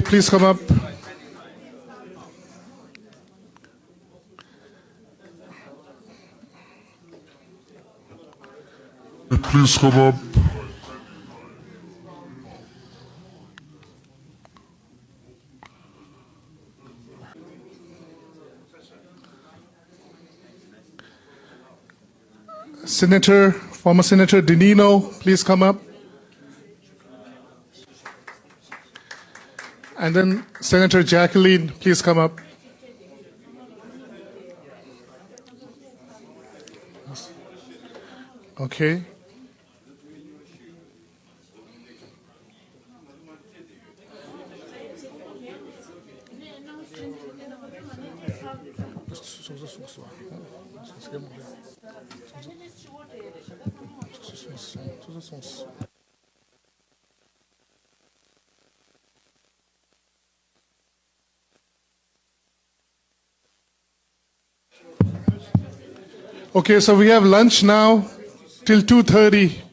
Please come up. Please come up. Former Senator Dinino, please come up. And then Senator Jacqueline, please come up. Okay. Okay, so we have lunch now till 2:30.